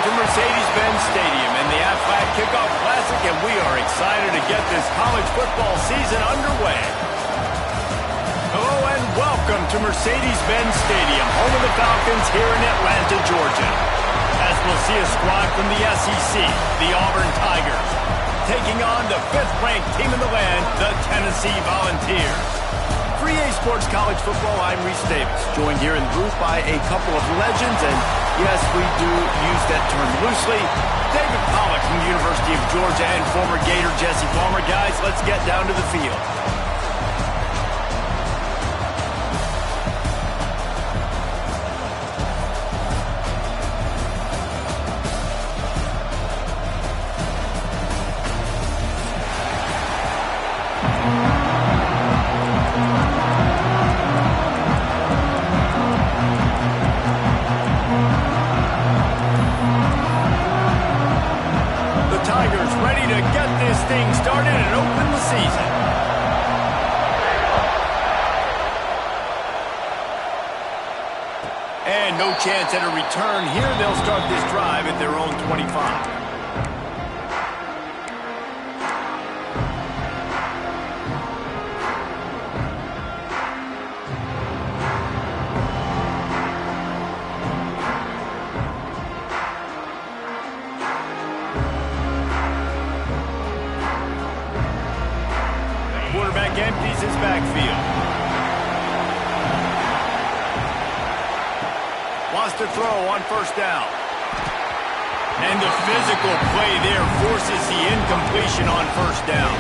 to Mercedes-Benz Stadium and the Aflac Kickoff Classic, and we are excited to get this college football season underway. Hello and welcome to Mercedes-Benz Stadium, home of the Falcons here in Atlanta, Georgia. As we'll see a squad from the SEC, the Auburn Tigers, taking on the 5th-ranked team in the land, the Tennessee Volunteers. For EA Sports College Football, I'm Reese Davis, joined here in the booth by a couple of legends, and yes, we do use that term loosely. David Pollack from the University of Georgia and former Gator Jesse Palmer. Guys, let's get down to the field. Started and opened the season. And no chance at a return here. They'll start this drive at their own 25. Quarterback empties his backfield. Wants to throw on first down. And the physical play there forces the incompletion on first down.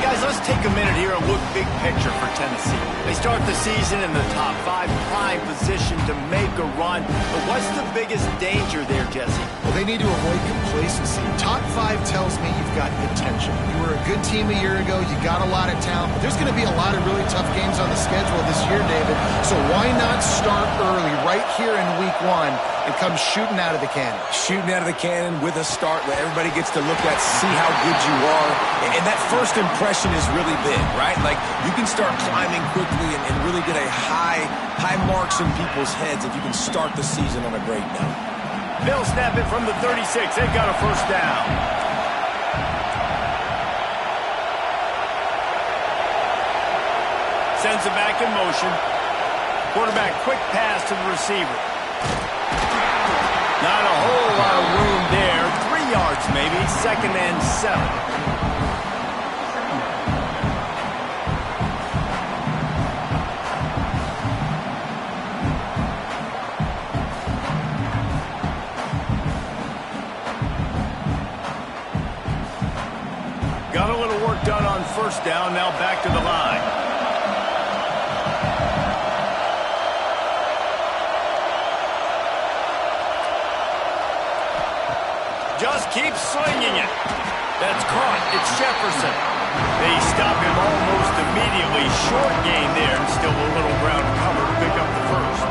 Guys, let's take a minute here and look big picture for Tennessee. They start the season in the top 5, prime position to make a run. But what's the biggest danger there, Jesse? Well, they need to avoid complacency. Top 5 tells me you've got potential. You were a good team a year ago. You got a lot of talent. But there's going to be a lot of really tough games on the schedule this year, David. So why not start early right here in week 1 and come shooting out of the cannon? Shooting out of the cannon with a start where everybody gets to look at, see how good you are. And that first impression is really big, right? Like, you can start climbing quickly and really get a high marks in people's heads if you can start the season on a great note. They'll snap it from the 36. They've got a first down. Sends it back in motion. Quarterback quick pass to the receiver. Not a whole lot of room there. 3 yards maybe. 2nd and 7. Got a little work done on first down. Now back to the line. Just keep slinging it. That's caught. It's Jefferson. They stop him almost immediately. Short gain there, and still a little ground cover to pick up the first.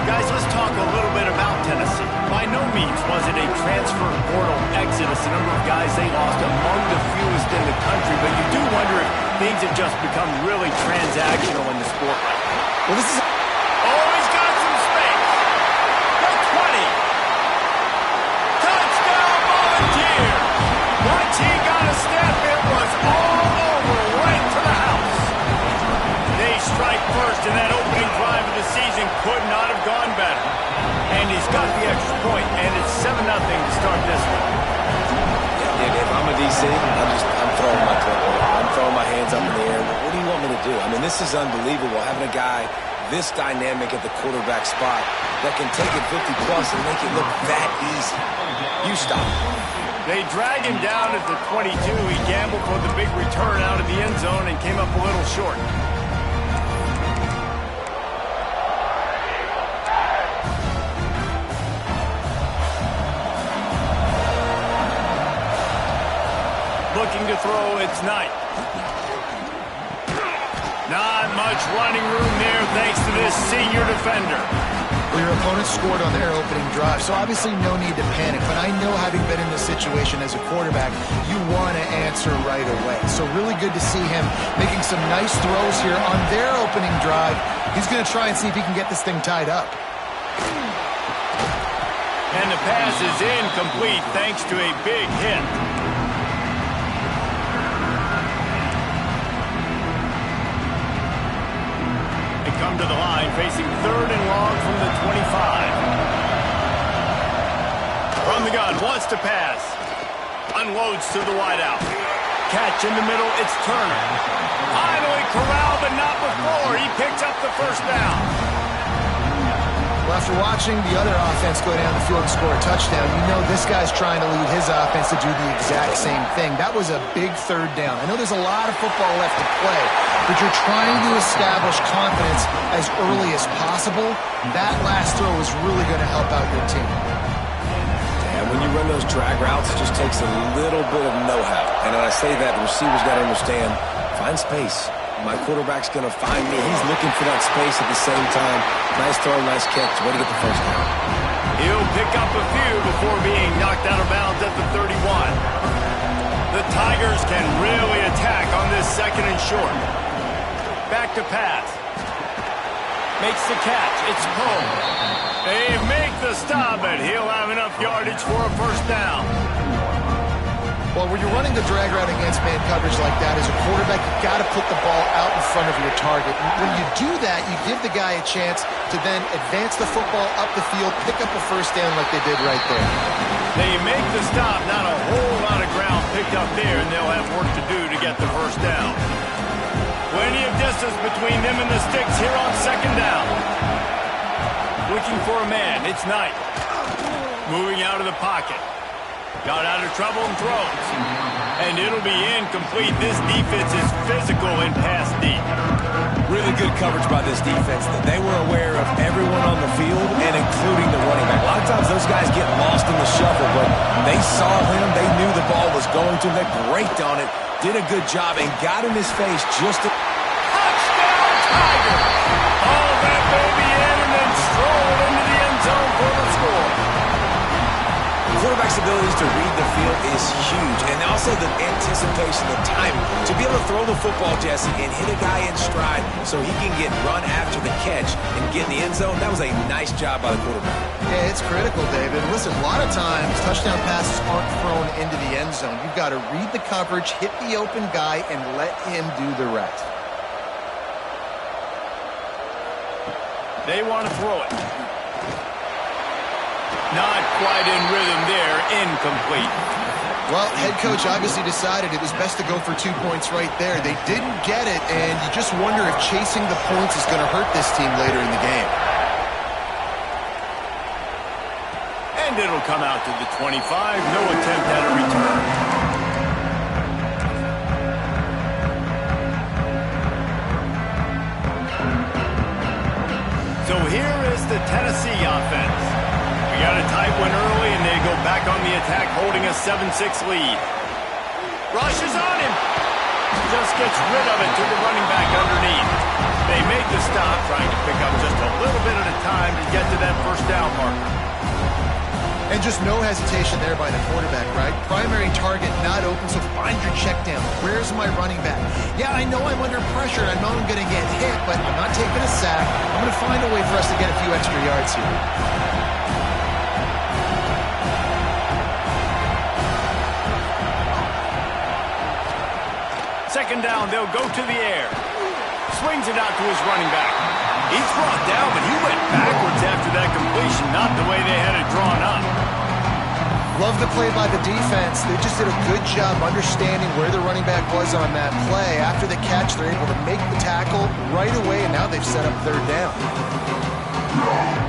Guys, let's talk a little bit about Tennessee. By no means was it a transfer portal exodus. The number of guys they lost among the fewest in the country, but you do wonder if things have just become really transactional in the sport right now. Well, this is... Oh, he's got some space. The 20. Touchdown, Volunteers. Once he got a step, it was all over, right to the house. They strike first, and that opening drive of the season could not have gone better. And he's got the extra point, and it's 7-0 to start this one. Yeah, if I'm a DC, I'm throwing my clipboard. I'm throwing my hands up in the air. What do you want me to do? I mean, this is unbelievable, having a guy this dynamic at the quarterback spot that can take it 50-plus and make it look that easy. You stop. They drag him down at the 22. He gambled for the big return out of the end zone and came up a little short. Looking to throw, it's Knight. Not much running room there thanks to this senior defender. Well, your opponent scored on their opening drive, so obviously no need to panic. But I know, having been in this situation as a quarterback, you want to answer right away. So really good to see him making some nice throws here on their opening drive. He's going to try and see if he can get this thing tied up. And the pass is incomplete thanks to a big hit. They come to the line facing 3rd and long from the 25. From the gun, wants to pass. Unloads to the wideout. Catch in the middle, it's Turner. Finally corralled, but not before. He picks up the first down. Well, after watching the other offense go down the field and score a touchdown, you know this guy's trying to lead his offense to do the exact same thing. That was a big 3rd down. I know there's a lot of football left to play, but you're trying to establish confidence as early as possible. That last throw is really going to help out your team. And when you run those drag routes, it just takes a little bit of know-how. And when I say that, the receiver's got to understand, find space. My quarterback's going to find me. He's looking for that space at the same time. Nice throw, nice catch. Way to get the first down. He'll pick up a few before being knocked out of bounds at the 31. The Tigers can really attack on this 2nd and short. Back to pass. Makes the catch. It's Cole. They make the stop, and he'll have enough yardage for a first down. Well, when you're running the drag route against man coverage like that, as a quarterback, you've got to put the ball out in front of your target. When you do that, you give the guy a chance to then advance the football up the field, pick up a first down like they did right there. They make the stop, not a whole lot of ground picked up there, and they'll have work to do to get the first down. Plenty of distance between them and the sticks here on 2nd down. Looking for a man, it's Knight. Moving out of the pocket. Got out of trouble and throws. And it'll be incomplete. This defense is physical and pass deep. Really good coverage by this defense. They were aware of everyone on the field and including the running back. A lot of times those guys get lost in the shuffle, but they saw him. They knew the ball was going to. They braked on it, did a good job, and got in his face just to... Touchdown, Tiger! All that baby in and then stroll it into the end zone for the score. Quarterback's abilities to read the field is huge, and also the anticipation, the timing. To be able to throw the football, Jesse, and hit a guy in stride so he can get run after the catch and get in the end zone, that was a nice job by the quarterback. Yeah, it's critical, David. Listen, a lot of times touchdown passes aren't thrown into the end zone. You've got to read the coverage, hit the open guy, and let him do the rest. They want to throw it. Not quite in rhythm there, incomplete. Well, head coach obviously decided it was best to go for 2 points right there. They didn't get it, and you just wonder if chasing the points is going to hurt this team later in the game. And it'll come out to the 25. No attempt at a return. So here is the Tennessee offense. We got a tight one early, and they go back on the attack, holding a 7-6 lead. Rushes on him. Just gets rid of it to the running back underneath. They make the stop, trying to pick up just a little bit at a time to get to that first down marker. And just no hesitation there by the quarterback, right? Primary target not open, so find your check down. Where's my running back? Yeah, I know I'm under pressure, and I know I'm going to get hit, but I'm not taking a sack. I'm going to find a way for us to get a few extra yards here. Second down, they'll go to the air. Swings it out to his running back. He's brought down, but he went backwards after that completion, not the way they had it drawn up. Love the play by the defense. They just did a good job understanding where the running back was on that play. After the catch, they're able to make the tackle right away, and now they've set up 3rd down.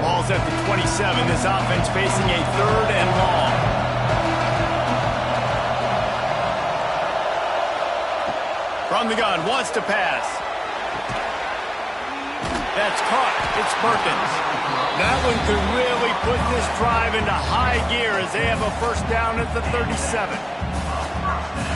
Ball's at the 27. This offense facing a 3rd and long. From the gun, wants to pass. That's caught. It's Perkins. That one could really put this drive into high gear as they have a first down at the 37.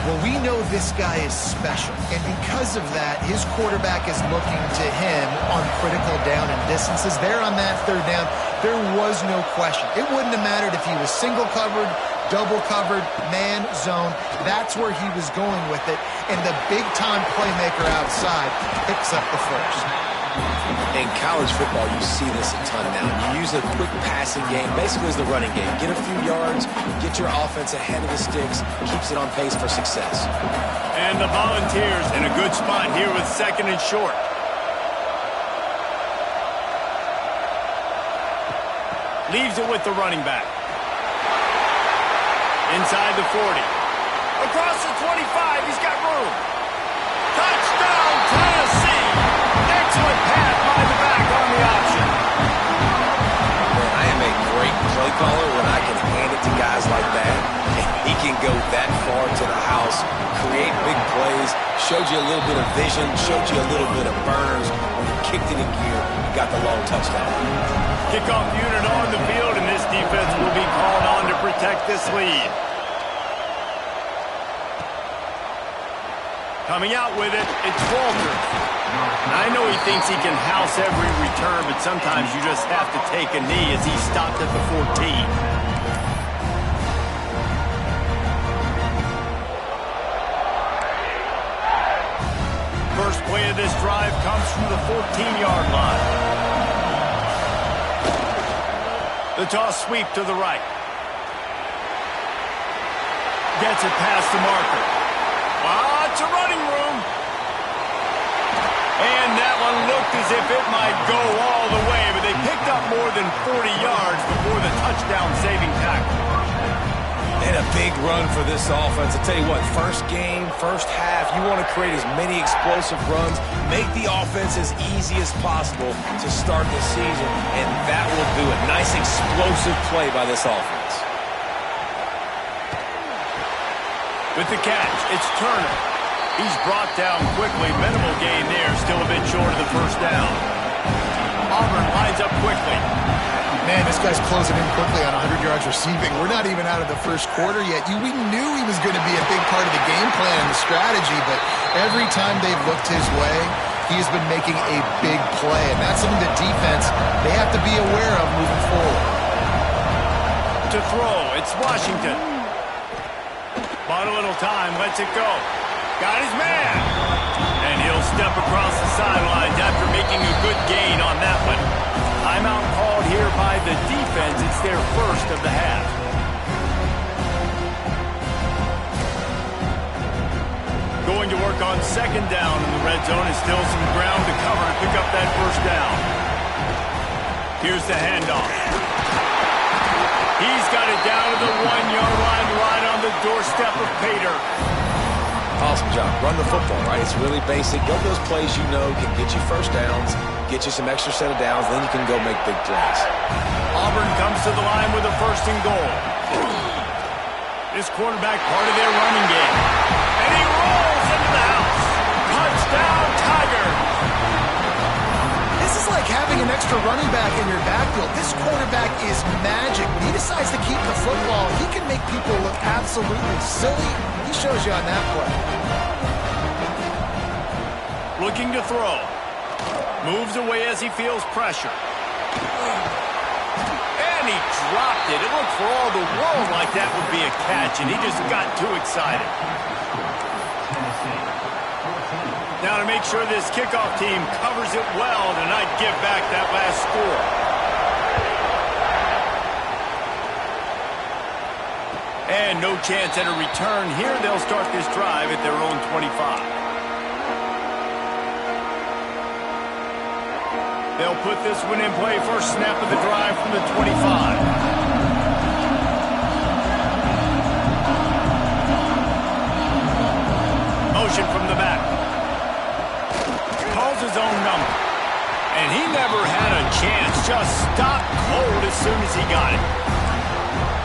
Well, we know this guy is special, and because of that, his quarterback is looking to him on critical down and distances. There on that 3rd down, there was no question. It wouldn't have mattered if he was single covered, double covered, man, zone. That's where he was going with it, and the big-time playmaker outside picks up the first. In college football, you see this a ton now. You use a quick passing game, basically as the running game. Get a few yards, get your offense ahead of the sticks, keeps it on pace for success. And the Volunteers in a good spot here with 2nd and short. Leaves it with the running back. Inside the 40. Across the 25, he's got room. Touchdown, Tennessee! Excellent pass by the back on the option. Man, I am a great play caller when I can hand it to guys like that. And he can go that far to the house, create big plays, showed you a little bit of vision, showed you a little bit of burners. When he kicked it in gear, he got the long touchdown. Kickoff unit on the field, and this defense will be called on to protect this lead. Coming out with it, it's Walters. I know he thinks he can house every return, but sometimes you just have to take a knee as he stopped at the 14. First play of this drive comes from the 14-yard line. The toss sweep to the right. Gets it past the marker. Lots of running room. And that one looked as if it might go all the way, but they picked up more than 40 yards before the touchdown-saving tackle. And a big run for this offense. I'll tell you what, first game, first half, you want to create as many explosive runs, make the offense as easy as possible to start the season, and that will do it. Nice explosive play by this offense. With the catch, it's Turner. He's brought down quickly. Minimal gain there, still a bit short of the first down. Auburn lines up quickly. Man, this guy's closing in quickly on 100 yards receiving. We're not even out of the first quarter yet. We knew he was going to be a big part of the game plan and the strategy, but every time they've looked his way, he's been making a big play, and that's something that defense, they have to be aware of moving forward. To throw, it's Washington. Bought a little time, lets it go. Got his man. And he'll step across the sidelines after making a good gain on that one. Timeout called here by the defense. It's their first of the half. Going to work on 2nd down in the red zone. Is still some ground to cover to pick up that first down. Here's the handoff. He's got it down to the 1-yard line, right on the doorstep of Pater. Awesome job. Run the football, right? It's really basic. Go to those plays you know can get you first downs, get you some extra set of downs, then you can go make big plays. Auburn comes to the line with a 1st and goal. This quarterback part of their running game. And he rolls into the house. Touchdown, Tigers. This is like having an extra running back in your backfield. This quarterback is magic. When he decides to keep the football, he can make people look absolutely silly. He shows you on that play. Looking to throw. Moves away as he feels pressure. And he dropped it. It looked for all the world like that would be a catch, and he just got too excited. Now to make sure this kickoff team covers it well tonight, give back that last score. And no chance at a return here. They'll start this drive at their own 25. They'll put this one in play. First snap of the drive from the 25. Motion from the back. Calls his own number. And he never had a chance. Just stopped cold as soon as he got it.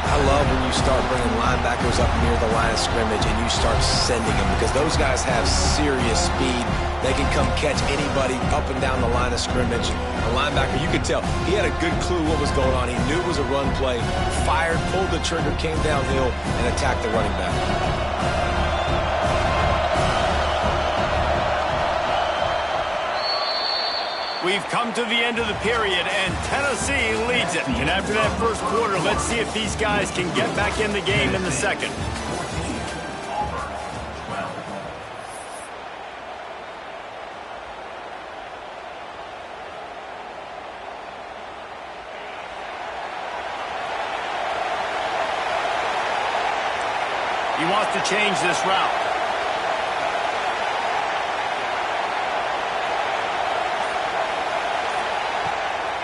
I love when you start bringing linebackers up near the line of scrimmage and you start sending them because those guys have serious speed. They can come catch anybody up and down the line of scrimmage. The linebacker, you could tell, he had a good clue what was going on. He knew it was a run play, fired, pulled the trigger, came downhill, and attacked the running back. We've come to the end of the period, and Tennessee leads it. And after that first quarter, let's see if these guys can get back in the game in the second. wants to change this route.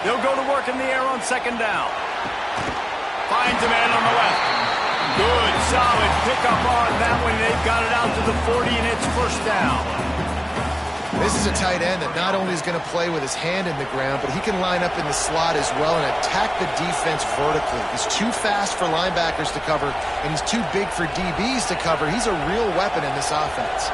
They'll go to work in the air on second down. Finds a man on the left. Good, solid pickup on that one. They've got it out to the 40, and it's first down. This is a tight end that not only is going to play with his hand in the ground, but he can line up in the slot as well and attack the defense vertically. He's too fast for linebackers to cover, and he's too big for DBs to cover. He's a real weapon in this offense.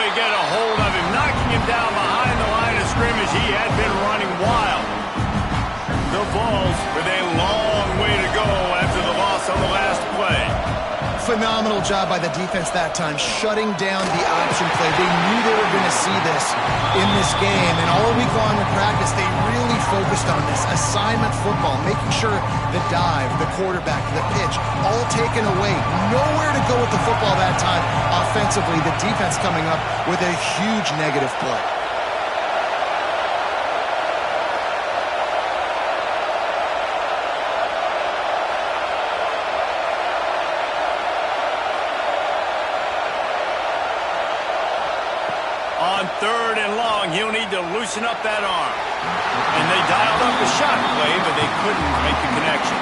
Get a hold of him, knocking him down behind the line of scrimmage. He had been running wild. The Vols with a long way to go after the loss on the last play. Phenomenal job by the defense that time, shutting down the option play. They knew they were going to see this in this game, and all week long in practice, they really focused on this. Assignment football, making sure the dive, the quarterback, the pitch, all taken away. Nowhere to go with the football that time. Offensively, the defense coming up with a huge negative play. On third and long, he'll need to loosen up that arm. And they dialed up the shot play, but they couldn't make the connection.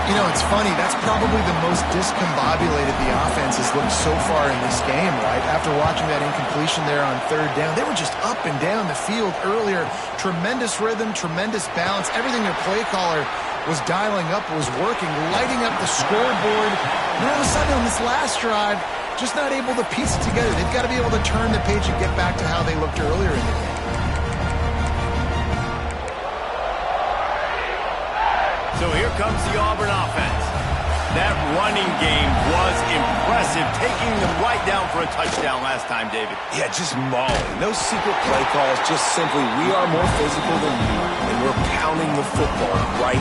You know, it's funny. That's probably the most discombobulated the offense has looked so far in this game, right? After watching that incompletion there on third down, they were just up and down the field earlier. Tremendous rhythm, tremendous balance. Everything their play caller was dialing up was working, lighting up the scoreboard. And all of a sudden on this last drive, just not able to piece it together. They've got to be able to turn the page and get back to how they looked earlier in the game. So here comes the Auburn offense. That running game was impressive, taking them right down for a touchdown last time, David. Yeah, just mauling. No secret play calls, just simply we are more physical than you, and we're pounding the football right.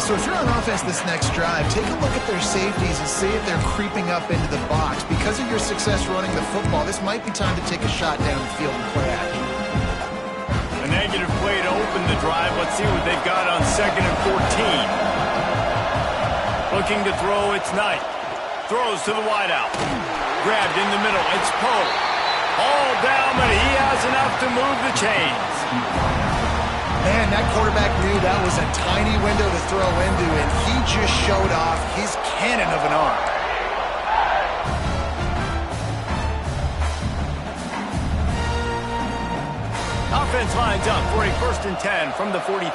So if you're on offense this next drive, take a look at their safeties and see if they're creeping up into the box. Because of your success running the football, this might be time to take a shot down the field and play action. A negative play to open the drive. Let's see what they've got on 2nd and 14. Looking to throw, it's Knight. Throws to the wideout. Grabbed in the middle, it's Poe. All down, but he has enough to move the chains. Man, that quarterback knew that was a tiny window to throw into, and he just showed off his cannon of an arm. Offense lines up for a 1st and 10 from the 43.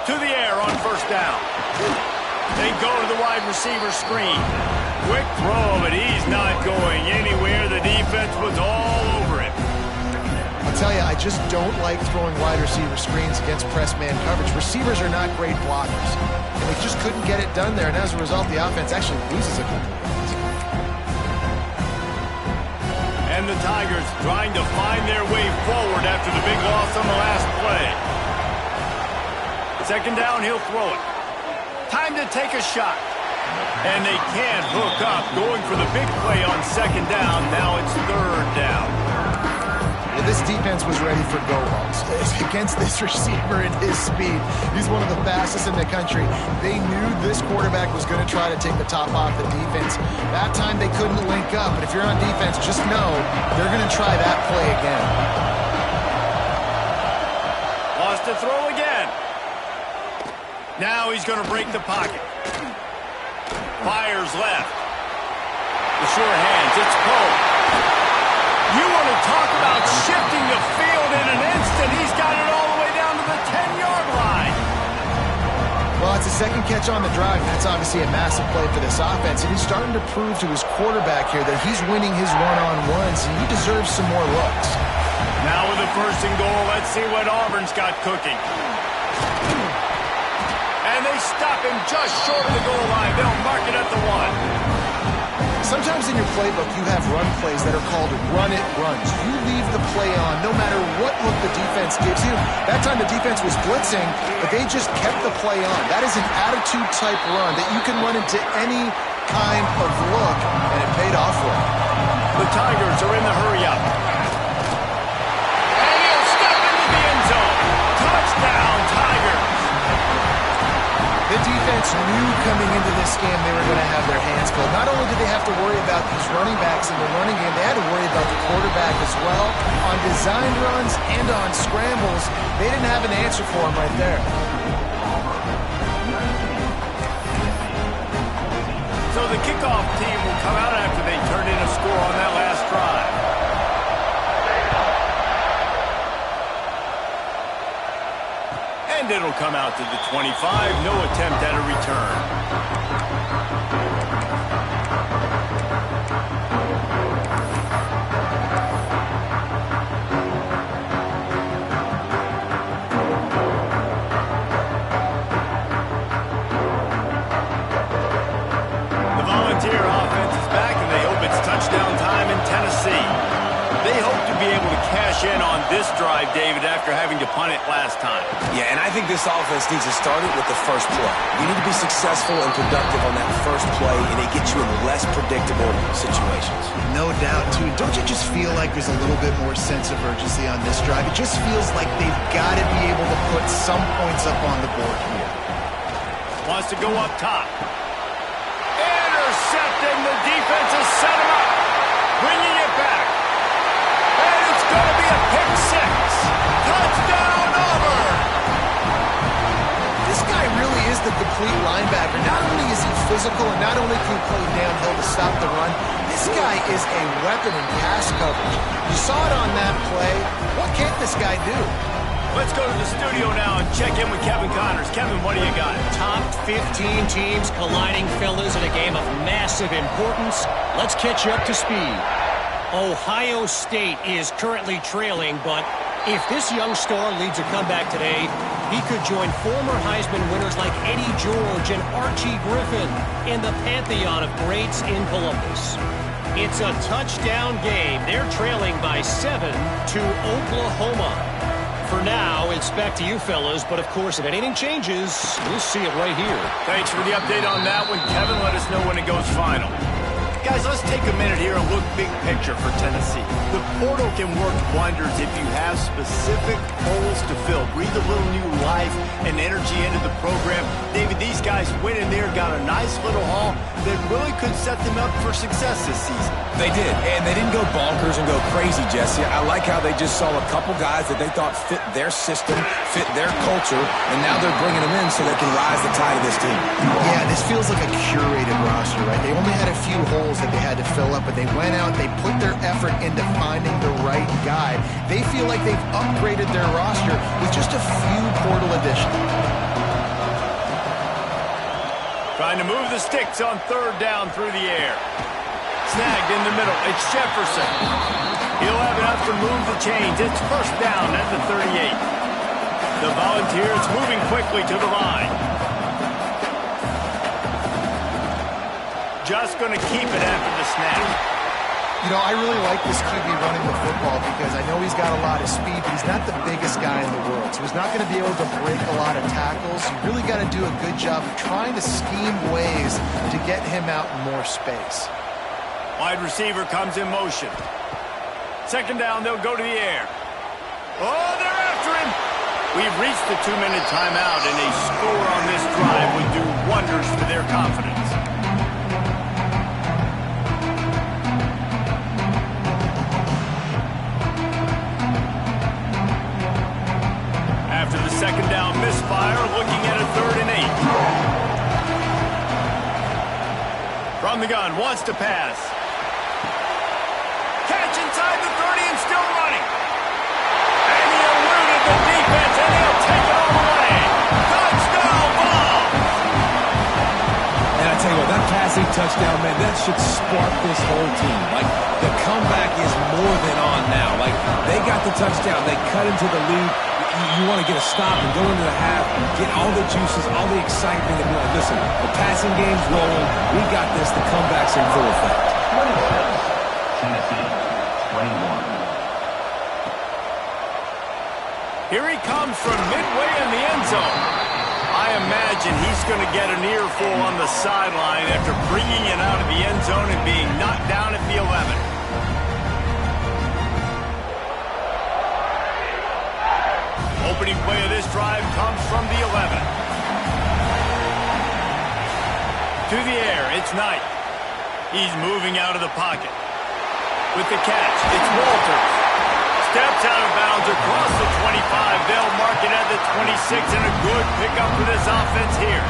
To the air on 1st down. They go to the wide receiver screen. Quick throw, but he's not going anywhere. The defense was all over him. I'll tell you, I just don't like throwing wide receiver screens against press man coverage. Receivers are not great blockers, and they just couldn't get it done there. And as a result, the offense actually loses a couple of yards. And the Tigers trying to find their way forward after the big loss on the last play. 2nd down, he'll throw it. Time to take a shot. And they can't hook up. Going for the big play on 2nd down. Now it's 3rd down. Well, this defense was ready for go-balls. Against this receiver and his speed, he's one of the fastest in the country. They knew this quarterback was going to try to take the top off the defense. That time they couldn't link up. But if you're on defense, just know they're going to try that play again. Lost to throw again. Now he's going to break the pocket. Fires left. The sure hands. It's Poe. You were talk about shifting the field in an instant. He's got it all the way down to the 10-yard line. Well, it's a second catch on the drive. That's obviously a massive play for this offense, and he's starting to prove to his quarterback here that he's winning his one-on-ones, and he deserves some more looks. Now with the first and goal, let's see what Auburn's got cooking. And they stop him just short of the goal line. They'll mark it at the 1. Sometimes in your playbook, you have run plays that are called run-it runs. You leave the play on no matter what look the defense gives you. That time the defense was blitzing, but they just kept the play on. That is an attitude-type run that you can run into any kind of look, and it paid off for them. The Tigers are in the hurry-up. And he'll step into the end zone. Touchdown, Tigers. The defense knew coming into this game they were going to have their hands full. Not only did they have to worry about these running backs in the running game, they had to worry about the quarterback as well. On design runs and on scrambles, they didn't have an answer for him right there. So the kickoff team will come out after they turn in a score on that last drive. And it'll come out to the 25. No attempt at a return. The Volunteer offense is back, and they hope it's touchdown time in Tennessee. They hope to be able to cash in on this drive, David, after having to punt it last time. Yeah, and I think this offense needs to start it with the first play. You need to be successful and productive on that first play, and it gets you in less predictable situations. No doubt, too. Don't you just feel like there's a little bit more sense of urgency on this drive? It just feels like they've got to be able to put some points up on the board here. Wants to go up top. Intercepted. The defense has set him up. Bringing it back. And it's going to be a pick six. Touchdown, Auburn. This guy really is the complete linebacker. Not only is he physical and not only can he play downhill to stop the run, this guy is a weapon in pass coverage. You saw it on that play. What can't this guy do? Let's go to the studio now and check in with Kevin Connors. Kevin, what do you got? Top 15 teams colliding, fellas, in a game of massive importance. Let's catch you up to speed. Ohio State is currently trailing, but if this young star leads a comeback today, he could join former Heisman winners like Eddie George and Archie Griffin in the pantheon of greats in Columbus. It's a touchdown game. They're trailing by 7 to Oklahoma. For now, it's back to you, fellas, but of course, if anything changes, we'll see it right here. Thanks for the update on that one, Kevin. Let us know when it goes final. Guys, let's take a minute here and look big picture for Tennessee. The portal can work wonders if you have specific holes to fill. Breathe a little new life and energy into the program. David, these guys went in there, got a nice little haul that really could set them up for success this season. They did, and they didn't go bonkers and go crazy, Jesse. I like how they just saw a couple guys that they thought fit their system, fit their culture, and now they're bringing them in so they can rise the tide of this team. Yeah, this feels like a curated roster, right? They only had a few holes that they had to fill up, but they went out, they put their effort into finding the right guy. They feel like they've upgraded their roster with just a few portal additions. Trying to move the sticks on third down through the air. Snagged in the middle. It's Jefferson. He'll have enough to move the chains. It's first down at the 38. The Volunteers moving quickly to the line. Just going to keep it after the snap. You know, I really like this QB running the football because I know he's got a lot of speed, but he's not the biggest guy in the world. So he's not going to be able to break a lot of tackles. You really got to do a good job of trying to scheme ways to get him out in more space. Wide receiver comes in motion. Second down, they'll go to the air. Oh, they're after him. We've reached the 2-minute timeout, and a score on this drive would do wonders for their confidence. After the second down misfire, looking at a 3rd and 8. From the gun, wants to pass. Catch inside the 30 and still touchdown, man, that should spark this whole team. Like, the comeback is more than on now. Like, they got the touchdown. They cut into the lead. You want to get a stop and go into the half, get all the juices, all the excitement, and be like, listen, the passing game's rolling. We got this. The comeback's in full effect. Tennessee, 21. Here he comes from midway in the end zone. I imagine he's going to get an earful on the sideline after bringing it out of the end zone and being knocked down at the 11. Opening play of this drive comes from the 11. To the air, it's Knight. He's moving out of the pocket. With the catch, it's Walters. Steps out of bounds across the 25. They'll mark it at the 26, and a good pickup for this offense here.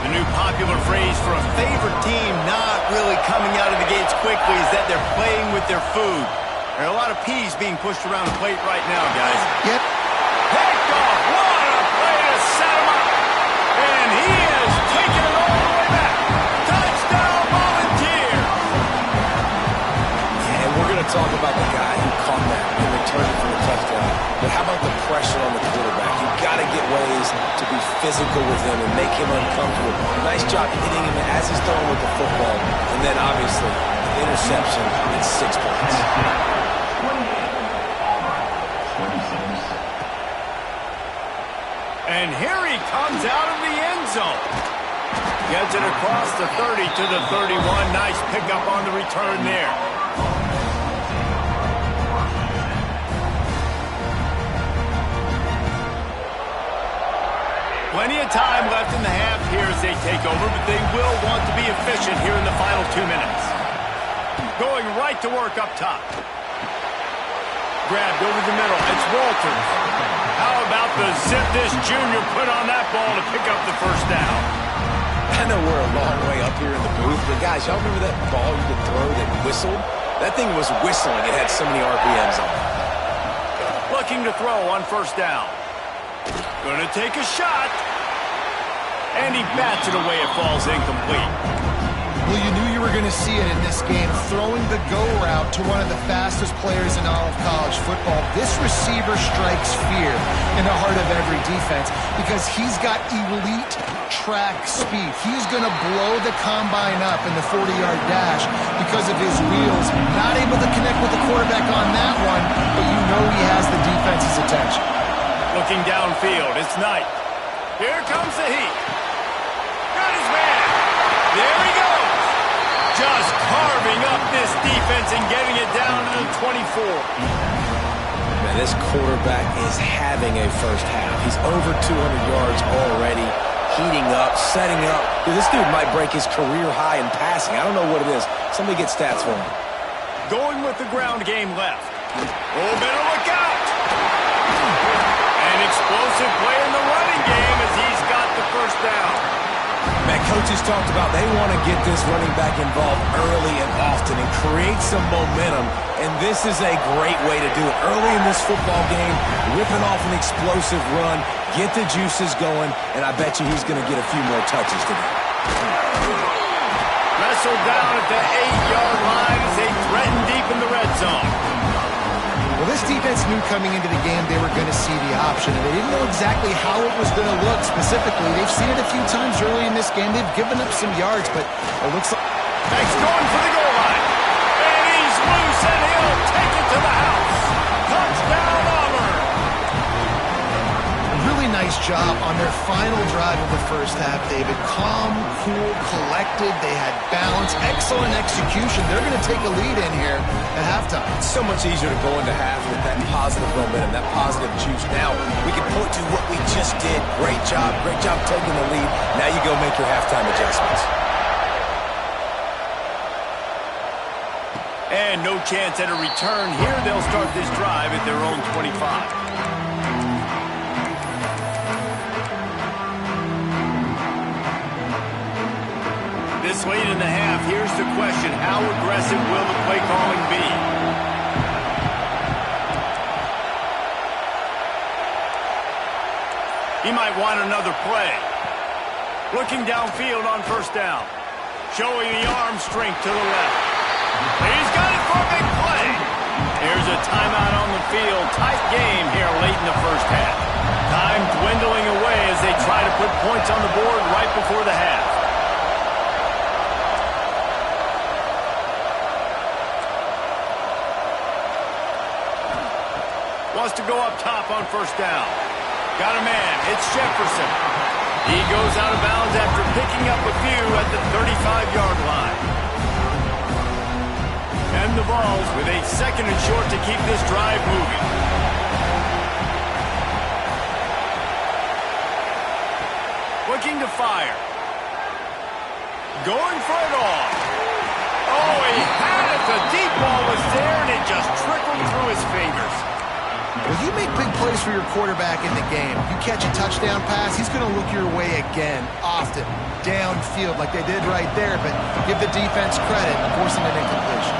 The new popular phrase for a favorite team not really coming out of the gates quickly is that they're playing with their food. There are a lot of peas being pushed around the plate right now, guys. Yep. Picked off. What a play to set him up. And he has taken it all the way back. Touchdown, Volunteer. And we're going to talk about the guy who caught that and returned it for the touchdown. But how about the pressure on the quarterback? You've got to get ways to be physical with him and make him uncomfortable. Nice job hitting him as he's throwing with the football. And then, obviously, the interception and 6 points. And here he comes out of the end zone. Gets it across the 30 to the 31. Nice pickup on the return there. Plenty of time left in the half here as they take over, but they will want to be efficient here in the final 2 minutes. Going right to work up top. Grabbed over the middle. It's Walters. How about the zip this junior put on that ball to pick up the first down? I know we're a long way up here in the booth, but guys, y'all remember that ball you could throw that whistled? That thing was whistling. It had so many RPMs on it. Looking to throw on first down. Going to take a shot. And he bats it away. It falls incomplete. Well, you knew you were going to see it in this game, throwing the go route to one of the fastest players in all of college football. This receiver strikes fear in the heart of every defense because he's got elite track speed. He's going to blow the combine up in the 40-yard dash because of his wheels. Not able to connect with the quarterback on that one, but you know he has the defense's attention. Looking downfield, it's Knight. Here comes the heat. Got his man. There he goes. Just carving up this defense and getting it down to the 24. Man, this quarterback is having a first half. He's over 200 yards already, heating up, setting up. Dude, this dude might break his career high in passing. I don't know what it is. Somebody get stats for him. Going with the ground game left. Oh, better look out. An explosive play in the running game as he's got the first down. Man, coaches talked about they want to get this running back involved early and often and create some momentum, and this is a great way to do it. Early in this football game, whipping off an explosive run, get the juices going, and I bet you he's going to get a few more touches today. Wrestled down at the 8-yard line as they threaten deep in the red zone. Well, this defense knew coming into the game they were going to see the option, and they didn't know exactly how it was going to look specifically. They've seen it a few times early in this game. They've given up some yards, but it looks like... He's going for the goal line. And he's loose, and he'll take it to the house. Touchdown, Auburn. Really nice job on their final drive of the first half, David. Calm, cool, collected. They had balance, excellent execution. They're going to take a lead in here at halftime. It's so much easier to go into half with that positive momentum, that positive juice. Now we can point to what we just did. Great job taking the lead. Now you go make your halftime adjustments. And no chance at a return here. They'll start this drive at their own 25. This late in the half, here's the question. How aggressive will the play calling be? He might want another play. Looking downfield on first down. showing the arm strength to the left. He's got it for a big play. Here's a timeout on the field. Tight game here late in the first half. Time dwindling away as they try to put points on the board right before the half. Wants to go up top on first down. Got a man. It's Jefferson. He goes out of bounds after picking up a few at the 35-yard line. And the Vols with a second and short to keep this drive moving. Looking to fire. Going for it all. Oh, he had it. The deep ball was there, and it just trickled through his fingers. Well, you make big plays for your quarterback in the game. You catch a touchdown pass, he's going to look your way again, often, downfield like they did right there, but give the defense credit, forcing an incompletion.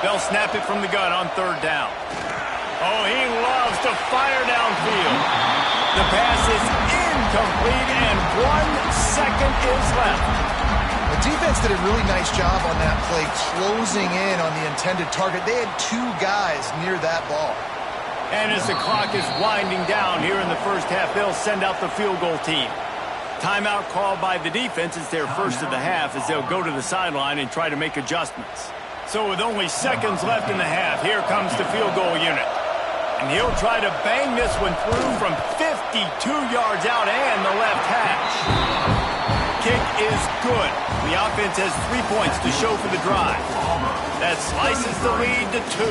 They'll snap it from the gun on third down. Oh, he loves to fire downfield. The pass is incomplete, and 1 second is left. The defense did a really nice job on that play, closing in on the intended target. They had 2 guys near that ball. And as the clock is winding down here in the first half, they'll send out the field goal team. Timeout called by the defense is their first of the half as they'll go to the sideline and try to make adjustments. So with only seconds left in the half, here comes the field goal unit. And he'll try to bang this one through from 52 yards out and the left hash. Kick is good. The offense has 3 points to show for the drive. That slices the lead to 2.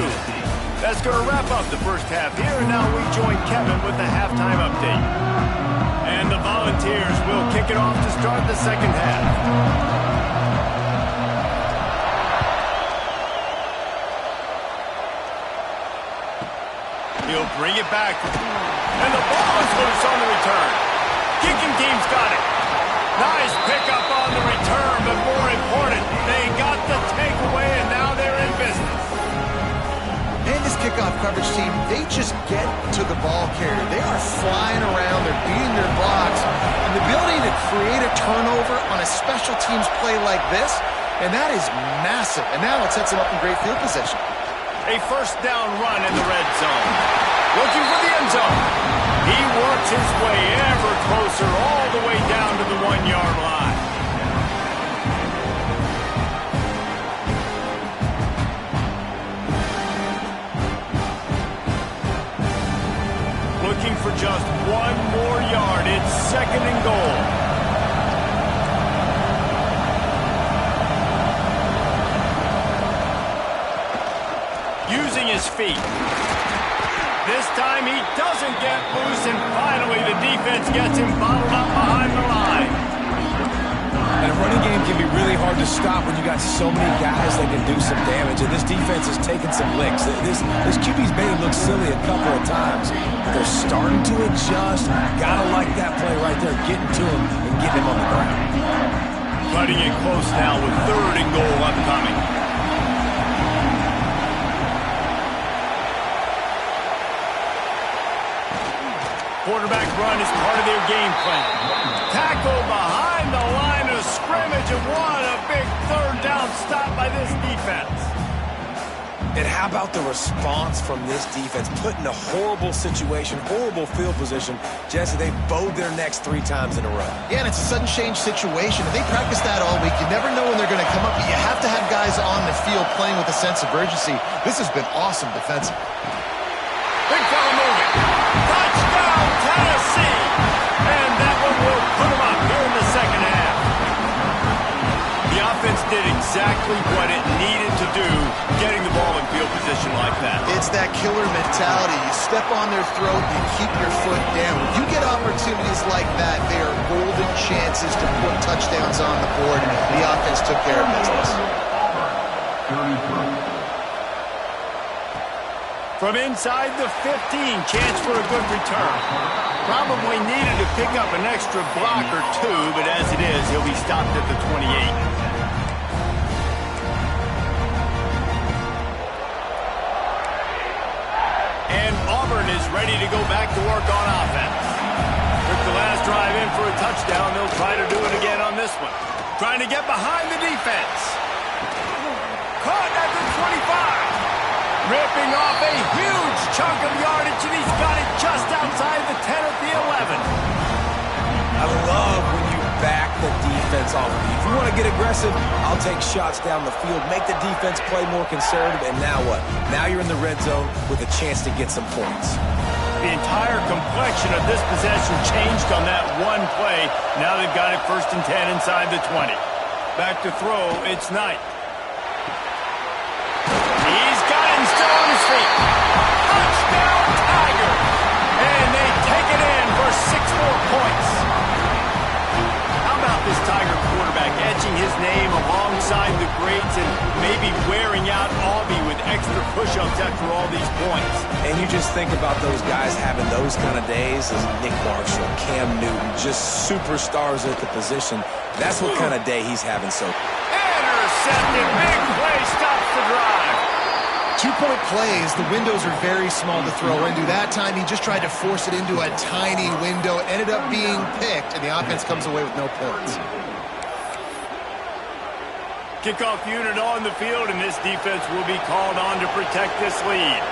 That's going to wrap up the first half here, and now we join Kevin with the halftime update. And the Volunteers will kick it off to start the second half. He'll bring it back. And the ball is loose on the return. Kicking team's got it. Nice pickup on the return, but more important, they got the takeaway, and now they're in business. And this kickoff coverage team, they just get to the ball carrier. They are flying around. They're beating their blocks. And the ability to create a turnover on a special teams play like this, and that is massive. And now it sets them up in great field position. A first down run in the red zone. Looking for the end zone. He works his way ever closer all the way down to the 1-yard line. Looking for just 1 more yard. It's second and goal. Using his feet. This time he doesn't get loose, and finally the defense gets him bottled up behind the line. And a running game can be really hard to stop when you got so many guys that can do some damage, and this defense is taking some licks. This QB's made him look silly a couple of times. They're starting to adjust. Gotta like that play right there, getting to him and getting him on the ground. Cutting it close now with third and goal upcoming. Quarterback run is part of their game plan. Tackle behind the line of scrimmage, and what a big third down stop by this defense. And how about the response from this defense? Put in a horrible situation, horrible field position. Jesse, they bowed their necks 3 times in a row. Yeah, and it's a sudden change situation. They practice that all week. You never know when they're going to come up, but you have to have guys on the field playing with a sense of urgency. This has been awesome defensively. Big fella moving. Touchdown, Tennessee! And that one will put them up here in the second half. The offense did exactly what it needed to do, getting the ball in field position like that. It's that killer mentality. You step on their throat, you keep your foot down. When you get opportunities like that, they are golden chances to put touchdowns on the board. The offense took care of business. From inside the 15, chance for a good return. Probably needed to pick up an extra block or 2, but as it is, he'll be stopped at the 28. And Auburn Auburn is ready to go back to work on offense. Took the last drive in for a touchdown. They'll try to do it again on this one. Trying to get behind the defense. Caught at the 25. Ripping off a huge chunk of yardage, and he's got it just outside the 10 at the 11. I love when you back the defense off of you. If you want to get aggressive, I'll take shots down the field, make the defense play more conservative, and now what? Now you're in the red zone with a chance to get some points. The entire complexion of this possession changed on that one play. Now they've got it 1st and 10 inside the 20. Back to throw, it's Knight. He's got it and still on his feet. Touchdown, Tiger! And they take it in for 6 more points. How about this Tiger quarterback etching his name alongside the greats and maybe wearing out Aubie with extra push-ups after all these points? And you just think about those guys having those kind of days as Nick Marshall, Cam Newton, just superstars at the position. That's what kind of day he's having. So intercepted. Big play stops the drive. 2-point plays, the windows are very small to throw into. That time, he just tried to force it into a tiny window. It ended up being picked, and the offense comes away with no points. Kickoff unit on the field, and this defense will be called on to protect this lead.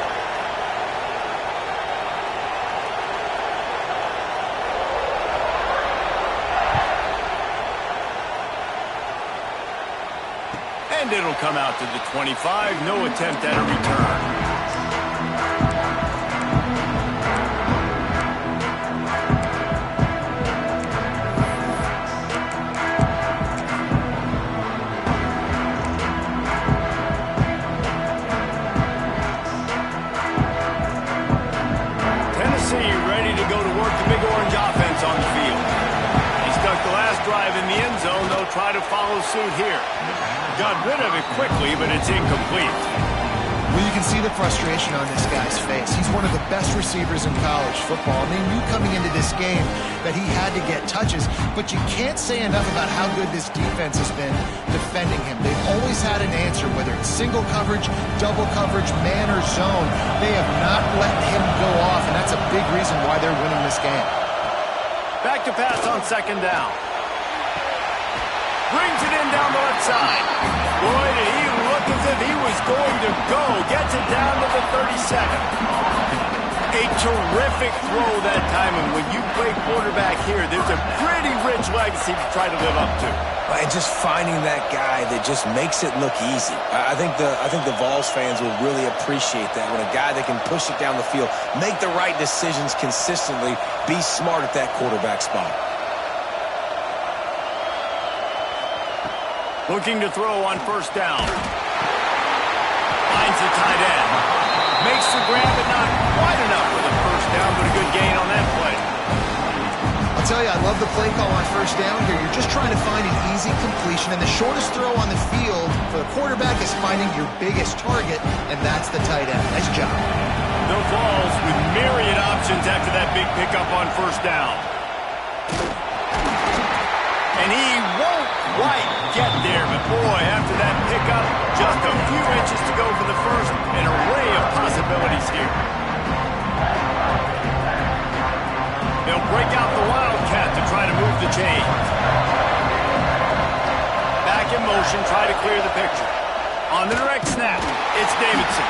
And it'll come out to the 25. No attempt at a return. Ready to go to work the Big Orange offense on the field. He stuck the last drive in the end zone. They'll try to follow suit here. Got rid of it quickly, but it's incomplete. Well, you can see the frustration on this guy's face. He's one of the best receivers in college football. And they knew coming into this game that he had to get touches, but you can't say enough about how good this defense has been defending him. They've always had an answer, whether it's single coverage, double coverage, man or zone. They have not let him go off, and that's a big reason why they're winning this game. Back to pass on 2nd down. Brings it in down the left side. Boy, did he look as if he was going to go. Gets it down to the 37. A terrific throw that time, and when you play quarterback here, there's a pretty rich legacy to try to live up to. And just finding that guy that just makes it look easy. I think the Vols fans will really appreciate that, when a guy that can push it down the field, make the right decisions consistently, be smart at that quarterback spot. Looking to throw on 1st down. Finds the tight end. Makes the grab, but not quite enough for the 1st down, but a good gain on that play. I'll tell you, I love the play call on 1st down here. You're just trying to find an easy completion, and the shortest throw on the field for the quarterback is finding your biggest target, and that's the tight end. Nice job. The Vols with myriad options after that big pickup on 1st down. And he won't quite get there, but boy, after that pickup, just a few inches to go for the 1st, an array of possibilities here. They'll break out the Wildcat to try to move the chains. Back in motion, try to clear the picture. On the direct snap, it's Davidson.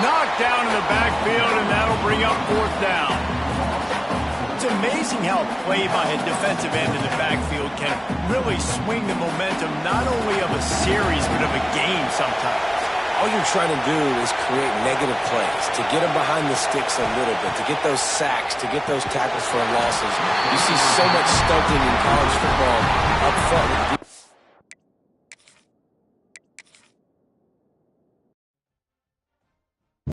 Knocked down in the backfield, and that'll bring up 4th down. It's amazing how play by a defensive end in the backfield can really swing the momentum not only of a series, but of a game sometimes. All you're trying to do is create negative plays, to get them behind the sticks a little bit, to get those sacks, to get those tackles for losses. You see so much stunting in college football up front with